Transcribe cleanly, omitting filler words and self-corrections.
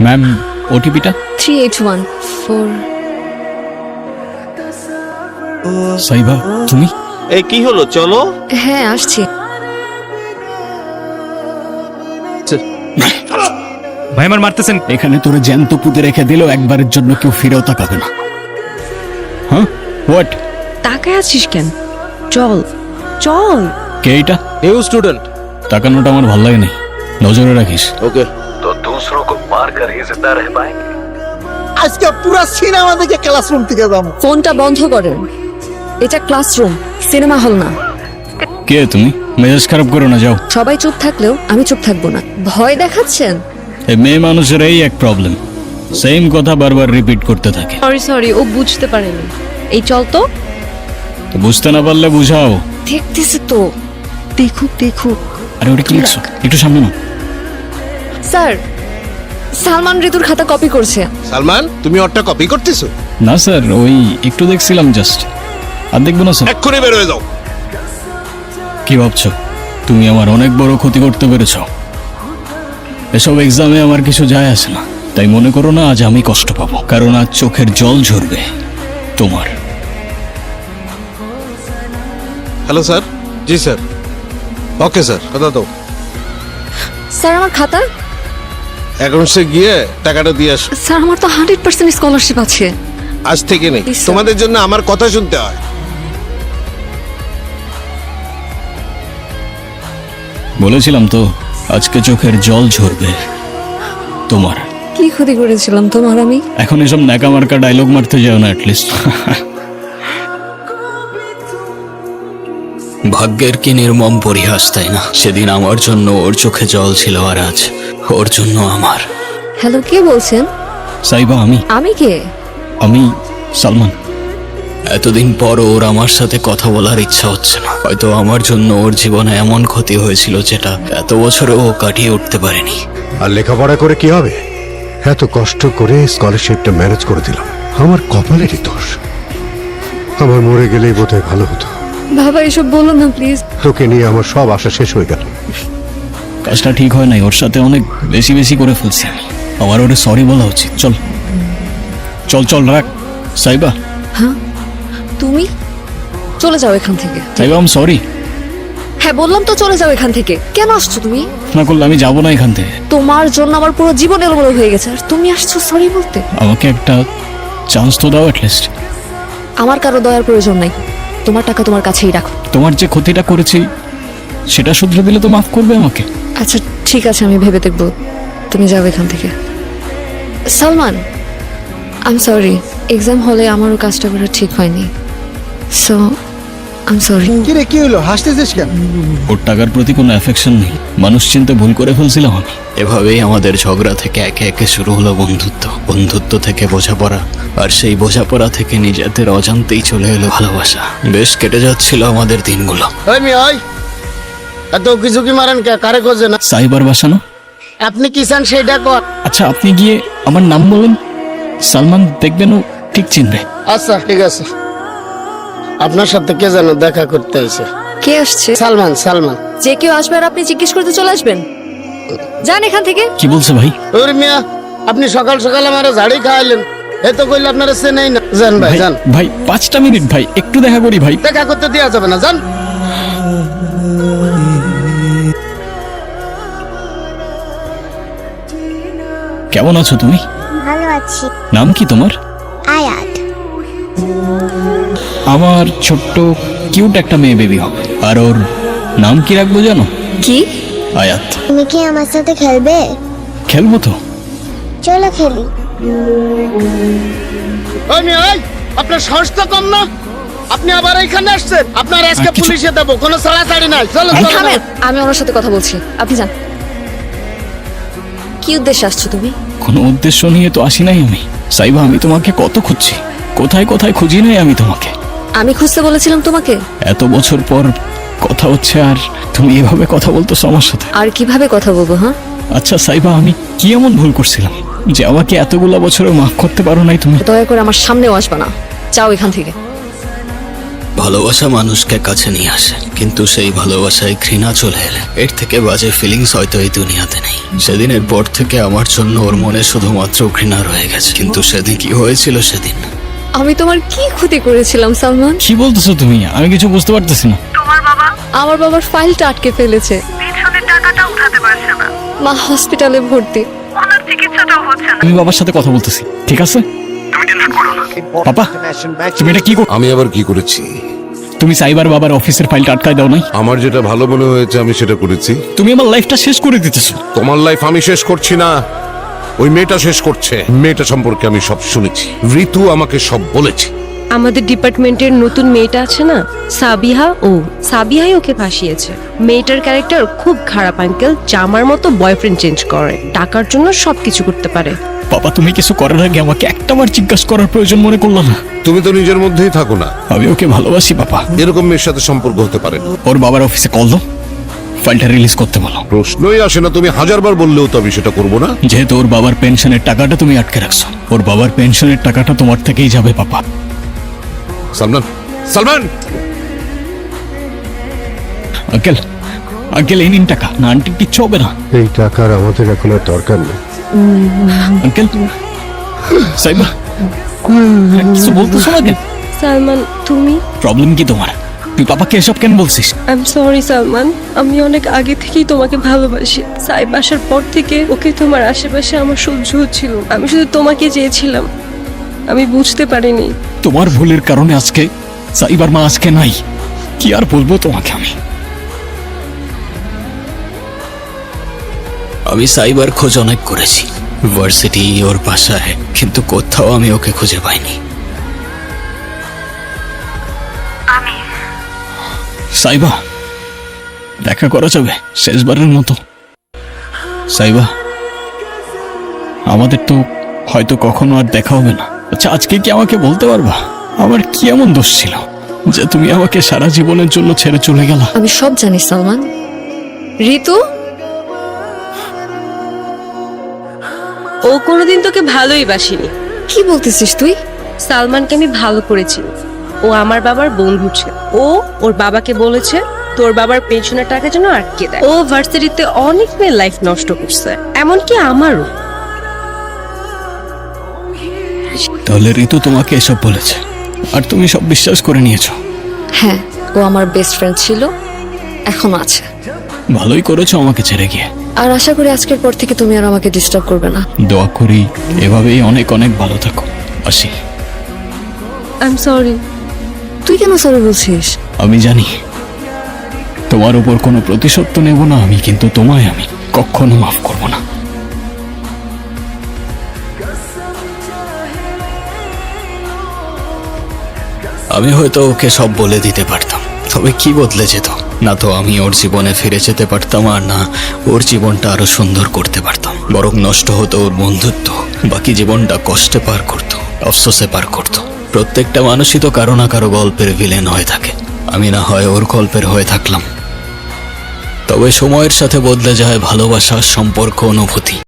Ma'am ওটিপিটা 3814 সাইবা তুমি এই কি হলো, চলো। হ্যাঁ আসছি। ভাই আমার মারতেছেন। এখানে তোরে জ্যান্ত পুঁতে রেখে দিলেও একবারের জন্য কেউ ফিরেও তাকাবে না। হ্যাঁ হোয়াট? তাকায় আছিস কেন? চল চল। কে এইটা? New student. তাকানোটা আমার ভালো লাগে নাই, নজরে রাখিস। ওকে। तो दूसरों को मार कर ही जिंदा रह पाएंगे। আজকে পুরো সিনেমা দেখে ক্লাসরুম থেকে যাবো। ফোনটা বন্ধ করেন, এটা ক্লাসরুম, সিনেমা হল না। কে তুমি? মেজাজ খারাপ করো না, যাও। সবাই চুপ থাকলেও আমি চুপ থাকবো না। ভয় দেখাচ্ছেন? এই মেয়ে মানুষের এই এক প্রবলেম, সেম কথা বারবার রিপিট করতে থাকে। সরি ও বুঝতে পারেনি। এই চল তো। তো বুঝতে না পারলে বুঝাও। দেখতেছে তো, দেখুক দেখুক। আরে ওটা কি লিখছো? একটু সামনে না। স্যার, সালমান ঋতুর খাতা কপি করছে। সালমান, তুমি ওরটা কপি করতেছো? না স্যার, ওই একটু দেখছিলাম জাস্ট, আর দেখবো না স্যার। এক্ষুনি বের হয়ে যাও। কি ভাবছো তুমি আমার অনেক বড় ক্ষতি করতে পেরেছ? এসব এক্সামে আমার কিছু যায় আসে না, তাই মনে করো না আজ আমি কষ্ট পাবো, কারণ আজ চোখের জল ঝরবে তোমার। Hello sir. জি স্যার। ওকে স্যার, কথা দাও। স্যার আমার খাতা। অ্যাকাউন্টসে গিয়ে টাকাটা দিয়ে আসো। স্যার আমার তো 100% স্কলারশিপ আছে। আজ থেকে নেই, Please, sir. তোমাদের জন্য আমার কথা শুনতে হয়। বলেছিলাম তো আজকে চোখের জল ঝরবে তোমার। কি ক্ষতি করেছিলাম তোমার আমি? এখন এসব ন্যাকা মার্কা ডায়লগ মারতে যাও না অ্যাটলিস্ট। ভাগ্যের কি নির্মম পরিহাস, তাই না? সেদিন আমার জন্য ওর চোখে জল ছিল, আর আজ ওর জন্য আমার। হ্যালো, কে বলছেন? সাইবা আমি আমি কে? আমি সালমান। এতদিন পর ওর আমার সাথে কথা বলার ইচ্ছা হচ্ছে না। হয়তো আমার জন্য ওর জীবনে এমন ক্ষতি হয়েছিল যেটা এত বছরে ও কাটিয়ে উঠতে পারেনি। আর লেখাপড়া করে কি হবে? এত কষ্ট করে স্কলারশিপটা ম্যানেজ করে দিলাম, আমার কপালেরই দোষ। আমার মরে গেলেই বোধহয় ভালো হতো। বাবা এসব বলো না প্লিজ। তোকে নিয়ে আমার সব আশা শেষ হয়ে গেল। কাজটা ঠিক হয় নাই, ওর সাথে অনেক বেশি বেশি করে ফেলছি আমি। আমার ওরে সরি বলা উচিত। চল চল চল, রাখ। সাইবা, হ্যাঁ তুমি চলে যাও এখান থেকে। সাইবা আম সরি। হ্যাঁ বললাম তো চলে যাও এখান থেকে। কেন আসছো তুমি? না করলে আমি যাবো না এখান থেকে। তোমার জন্য আমার পুরো জীবন এলোমেলো হয়ে গেছে, আর তুমি আসছো সরি বলতে। আমাকে একটা চান্স তো দাও অ্যাটলিস্ট। আমার কারো দয়ার প্রয়োজন নাই, তোমার টাকা তোমার কাছেই রাখো। তোমার যে ক্ষতিটা করেছি সেটা শুধরে দিলে তো মাফ করবে আমাকে। আচ্ছা ঠিক আছে, আমি ভেবে দেখবো। তুমি যাও এখান থেকে। Salman, I am sorry, exam হলে আমারও কাজটা করা ঠিক হয়নি, সো আই এম সরি। কি রে, কি হলো? হাসতেছিস কেন? ওর টাকার প্রতি কোনো অ্যাফেকশন নেই, মানুষ চিনতে ভুল করে ফেলছিলাম আমি। এভাবেই আমাদের ঝগড়া থেকে একে একে শুরু হলো বন্ধুত্ব, বন্ধুত্ব থেকে বোঝাপড়া, আর সেই বোঝাপড়া থেকে নিজেদের অজান্তেই চলে এলো ভালোবাসা। বেশ কেটে যাচ্ছিল আমাদের দিনগুলো। ওই মি ওই এত কিছু কি মারেন কে? কারে খোঁজে না? সাইবার বাসানো। আপনি কি চান সেইটা কর। আচ্ছা আপনি গিয়ে আমার নাম বলেন, সালমান, দেখবেন ও ঠিক চিনবে। আচ্ছা ঠিক আছে। আপনার সাথে কে যেন দেখা করতে এসে। কে আসছে? সালমান। সালমান যে কেউ আসবে আর আপনি জিজ্ঞেস করতে চলে আসবেন? যান এখান থেকে। কি বলছে ভাই? ওরে মিয়া, আপনি সকাল সকাল আমার ঝাড়ি খাওয়াইলেন, এ তো কইলে আপনারা চেনেই না। যান ভাই ভাই যান, ভাই 5টা মিনিট ভাই, একটু দেখা করি ভাই। দেখা করতে দেওয়া যাবে না, যান। কেমন আছো তুমি? ভালো আছি। নাম কি তোমার? আয়াত। আমার ছোট্ট কিউট একটা মেয়ে বেবি হবে, আর ওর নাম কি রাখবো জানো? কি? আয়াত। তুমি কি আমার সাথে খেলবে? খেলবো তো। চলো খেলি। ওই মিয়া ওই, আপনার সাহস তো কম না? আপনি আবার এখানে আসছেন? আপনার আজকে আর কিছু- পুলিশে দেবো, কোনো ছাড়াছাড়ি নাই। চলো আর চলো। থামেন, আমি ওনার সাথে কথা বলছি, আপনি যান। কি উদ্দেশ্যে আসছো তুমি? কোনো উদ্দেশ্য নিয়ে তো আসি নাই আমি। সাইবা, আমি তোমাকে কত খুঁজছি, কোথায় কোথায় খুঁজি নাই আমি তোমাকে। আমি খুঁজতে বলেছিলাম তোমাকে? এত বছর পর কথা হচ্ছে আর তুমি এভাবে কথা বলতেছো আমার সাথে। আর কিভাবে কথা বলবো? হ্যাঁ আচ্ছা সাইবা, আমি কি এমন ভুল করছিলাম যে আমাকে এতগুলা বছরে মাফ করতে পারো নাই তুমি? দয়া করে আমার সামনেও আসবা না, যাও এখান থেকে। ভালোবাসা মানুষকে কাছে নিয়ে আসে, কিন্তু সেই ভালোবাসায় ঘৃণা চলে এলে এর থেকে বাজে ফিলিংস হয়তো এই দুনিয়াতে নেই। সেদিনের পর থেকে আমার জন্য ওর মনে শুধুমাত্র ঘৃণা রয়ে গেছে। কিন্তু সেদিন কি হয়েছিল সেদিন? আমি তোমার কি ক্ষতি করেছিলাম সালমান? কি বলতেছো তুমি? আমি কিছু বুঝতে পারতেছি না। আমার বাবার ফাইলটা আটকে ফেলেছে, মা হসপিটালে ভর্তি। আমি বাবার সাথে কথা বলতেছি, ঠিক আছে? পাপা, তুমি এটা কি আমি আবার কি করেছি? তুমি সাইবার বাবার অফিসের ফাইলটা আটকায় দাও নাই? আমার যেটা ভালো মনে হয়েছে আমি সেটা করেছি। তুমি আমার লাইফটা শেষ করে দিতেছো। তোমার লাইফ আমি শেষ করছি না, ওই মেয়েটা শেষ করছে। মেয়েটা সম্পর্কে আমি সব শুনেছি, ঋতু আমাকে সব বলেছে। আমাদের ডিপার্টমেন্টের নতুন মেয়েটা আছে না, সাবিহা, সাবিহাই ওকে ফাঁসিয়েছে। মেয়েটার ক্যারেক্টার খুব খারাপ আঙ্কেল, জামার মতো বয়ফ্রেন্ড চেঞ্জ করে, টাকার জন্য সবকিছু করতে পারে। বাবা, তুমি কিছু করার আগে আমাকে একটাবার জিজ্ঞাসা করার প্রয়োজন মনে করলো না? তুমি তো নিজের মধ্যেই থাকো না। আমি ওকে ভালোবাসি বাবা। এরকম মেয়ের সাথে সম্পর্ক হতে পারে না। ওর বাবার অফিসে কল দাও, ফাইলটা রিলিজ করতে বলো। প্রশ্নই আসে না, তুমি হাজারবার বললেও তো আমি সেটা করবো না। যেহেতু ওর বাবার পেনশনের টাকাটা তুমি আটকে রাখছো, ওর বাবার পেনশনের টাকাটা তোমার থেকেই যাবে পাপা। সালমান, সালমান! আঙ্কেল, আঙ্কেল এই নিন টাকা। না আন্টি, কিচ্ছু হবে না। এই টাকার আমাদের এখন আর দরকার নেই। আঙ্কেল, সাইবা, কিছু বলতেছো না কেন? সালমান, তুমি? প্রবলেম কি তোমার? তুই পাপাকে এসব কেন বলছিস? আই এম সরি সালমান, আমি অনেক আগে থেকেই তোমাকে ভালোবাসি। সাইব আসার পর থেকে ওকে তোমার আশেপাশে আমার সহ্য হচ্ছিল। আমি শুধু তোমাকে চেয়েছিলাম, আমি বুঝতে পারিনি। তোমার ভুলের কারণে আজকে সাইবার মা আজকে নাই। কি আর বলবো তোমাকে আমি সাইবার খোঁজ অনেক করেছি, ভার্সিটি, ওর বাসায়, কিন্তু কোথাও আমি ওকে খুঁজে পাইনি। সাইবা, দেখা করা যাবে শেষবারের মতো? সাইবা, আমাদের তো হয়তো কখনো আর দেখা হবে না। আচ্ছা, আজকে কি আমাকে বলতে পারবা আমার কি এমন দোষ ছিল যে তুমি আমাকে সারা জীবনের জন্য ছেড়ে চলে গেলা? আমি সব জানি সালমান। ঋতু, ও কোনোদিন তোকে ভালোই বাসিনি। কি বলতেছিস তুই? সালমানকে আমি ভালো করেছি, ও আমার বাবার বন্ধু ছিল। ও ওর বাবাকে বলেছে তোর বাবার পেনশনের টাকা যেন আটকে দেয়। ও ভার্সিটিতে অনেক মেয়ের লাইফ নষ্ট করছে, এমনকি আমারও। তাহলে ঋতু তোমাকে এসব বলেছে আর তুমি সব বিশ্বাস করে নিয়েছো? হ্যাঁ, ও আমার বেস্ট ফ্রেন্ড ছিল, এখনো আছে। ভালোই করেছো আমাকে ছেড়ে গিয়ে। আর আশা করি আজকের পর থেকে তুমি আর আমাকে ডিস্টার্ব করবে না। দোয়া করি এভাবেই অনেক অনেক ভালো থাকো। আসি। I am sorry. তুই কেন সরি বলছিস? আমি জানি তোমার উপর কোনো প্রতিশোধ তো নেব না আমি, কিন্তু তোমায় আমি কখনো মাফ করব না। আমি হয়তো ওকে সব বলে দিতে পারতাম, তবে কি বদলে যেত? না তো আমি ওর জীবনে ফিরে যেতে পারতাম, আর না ওর জীবনটা আরো সুন্দর করতে পারতাম। বরং নষ্ট হতো ওর বন্ধুত্ব, বাকি জীবনটা কষ্টে পার করতো, আফসোসে পার করতো। প্রত্যেকটা মানুষই তো কারো না কারো গল্পের ভিলেন হয়ে থাকে। আমি না হয় ওর গল্পের হয়ে থাকলাম। তবে সময়ের সাথে বদলে যায় ভালোবাসা, সম্পর্ক, অনুভূতি।